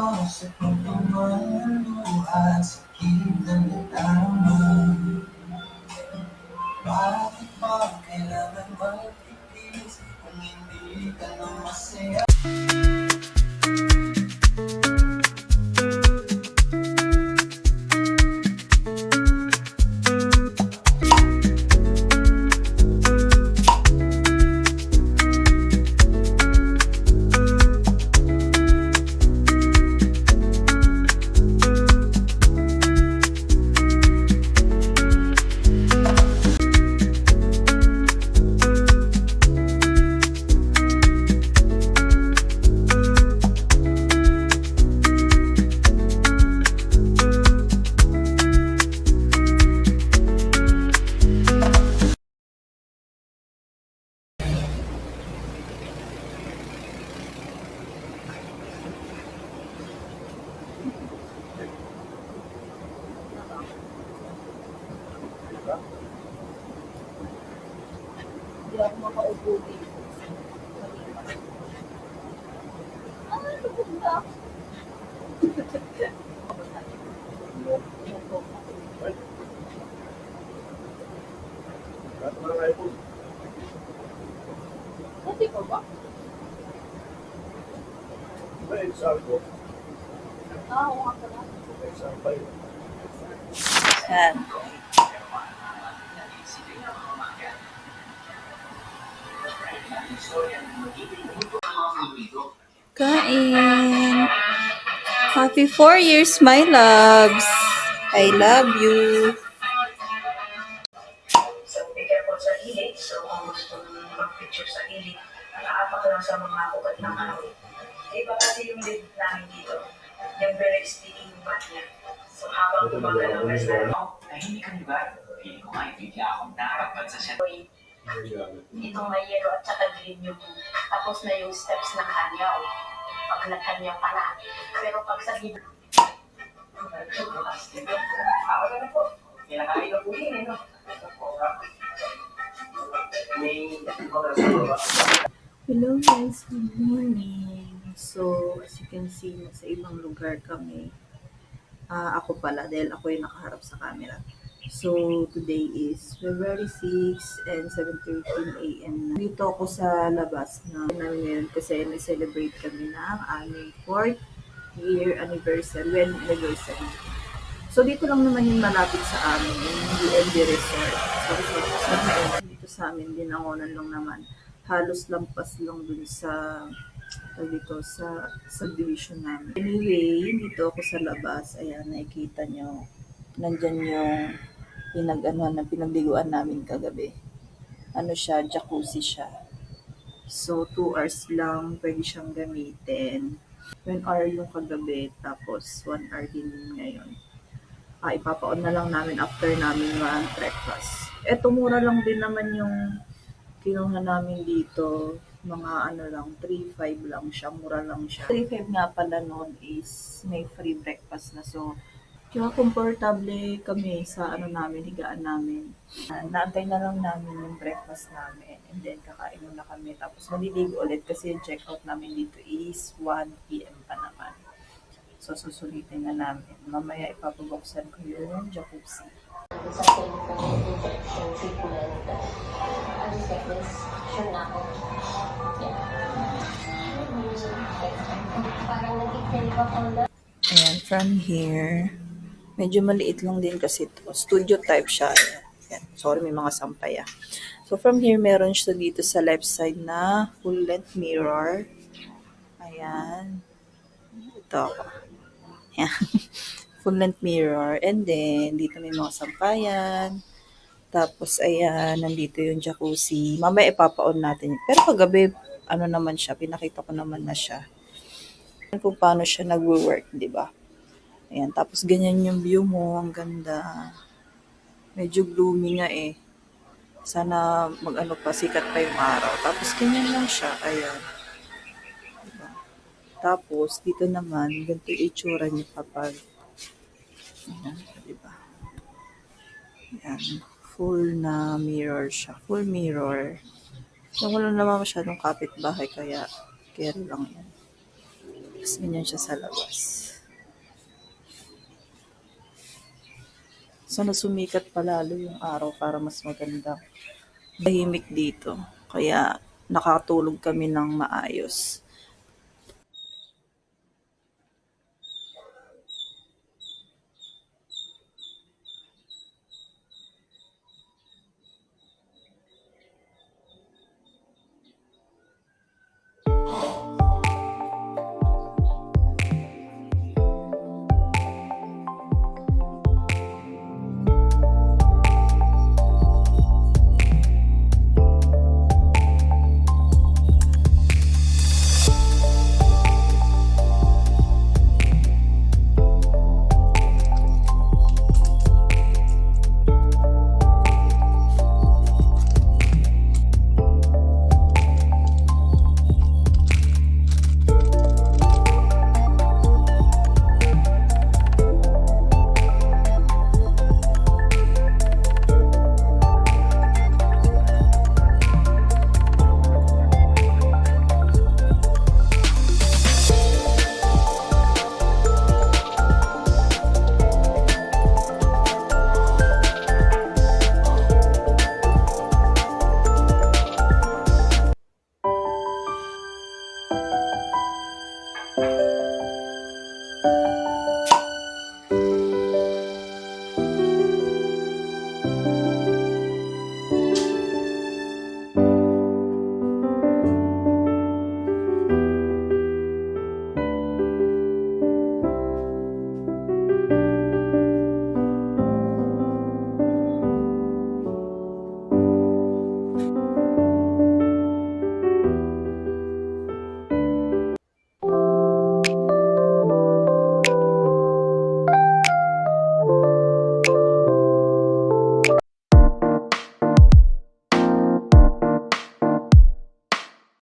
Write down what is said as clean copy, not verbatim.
sa pagmamaluha, sakit na nadarama. Bakit ba kailangan magtitis kung hindi ka na masaya? Hindi ako makaupo dito. Dati pa ba? Oo nga pala. Yan. Kain. Happy 4 years, my loves. I love you. So, be careful sa gilid. So, kung gusto mong mag-picture sa gilid, nakaapak lang sa mga ugat ng kahoy. Iba kasi yung lid namin dito. Yung very sticky yung bat niya. So, habang gumagalaw na sa Tahimik ka ba? Hindi ko nga bigla akong narapat sa siya. itong may yellow at saka green yung tapos na yung steps ng kanyaw. Pag nagkanyaw ka na. Pero pag sa gilid, Ako na po. Kinakain na po yun, no? Hello guys, good morning. So, as you can see, nasa ibang lugar kami. Ako pala, dahil ako yung nakaharap sa camera. So, today is February 6 and 7:13 a.m. na. Dito ako sa labas na namin ngayon kasi na-celebrate kami ng aming 4th year anniversary, wedding anniversary. So, dito lang naman yung malapit sa amin, yung DLD Resort. So, dito sa amin, dinangonan lang naman. Halos lampas lang dun sa dito sa subdivision namin. Anyway, dito ako sa labas. Ayan, nakikita nyo. Nandyan yung pinagliguan namin kagabi. Ano siya, jacuzzi siya. So, 2 hours lang pwede siyang gamitin. 1 hour yung kagabi, tapos 1 hour din ngayon. Ipapaon na lang namin after namin mag-breakfast. Eto, mura lang din naman yung kinuha namin dito. Mga ano lang, 3.5 lang siya, mura lang siya. 3.5 nga pala noon is may free breakfast na. So, kaya komportable kami sa ano namin, higaan namin. Naantay na lang namin yung breakfast namin. And then, kakain na kami. Tapos, maliligo ulit kasi yung check-out namin dito is 1 p.m. pa naman. So, susulitin na namin. Mamaya ipapabuksan ko yung jacuzzi. sa injection treatment, ano sickness, sure na ako. Yeah. Parang nag-i-crave ako na. Ayan, from here, medyo maliit lang din kasi ito. Studio type siya. Ayan. Sorry, may mga sampay ah. So, from here, meron siya dito sa left side na full-length mirror. Ayan. Ito. Ayan. Full-length mirror. And then, dito may mga sampayan. Tapos, ayan, nandito yung jacuzzi. Mamaya ipapaon natin. Pero kagabi, ano naman siya, pinakita ko naman na siya. Kung paano siya nagwo-work, di ba? Ayan, tapos ganyan yung view mo, ang ganda. Medyo gloomy nga eh. Sana mag-ano pa, sikat pa yung araw. Tapos ganyan lang siya, ayan. Diba? Tapos, dito naman, ganito yung itsura niya kapag, ayan, diba? Ayan, full na mirror siya. Full mirror. So, wala naman masyadong kapitbahay, kaya carry lang yan. Tapos ganyan siya sa labas. Sana sumikat palalo yung araw para mas maganda. Tahimik dito. Kaya nakatulog kami ng maayos.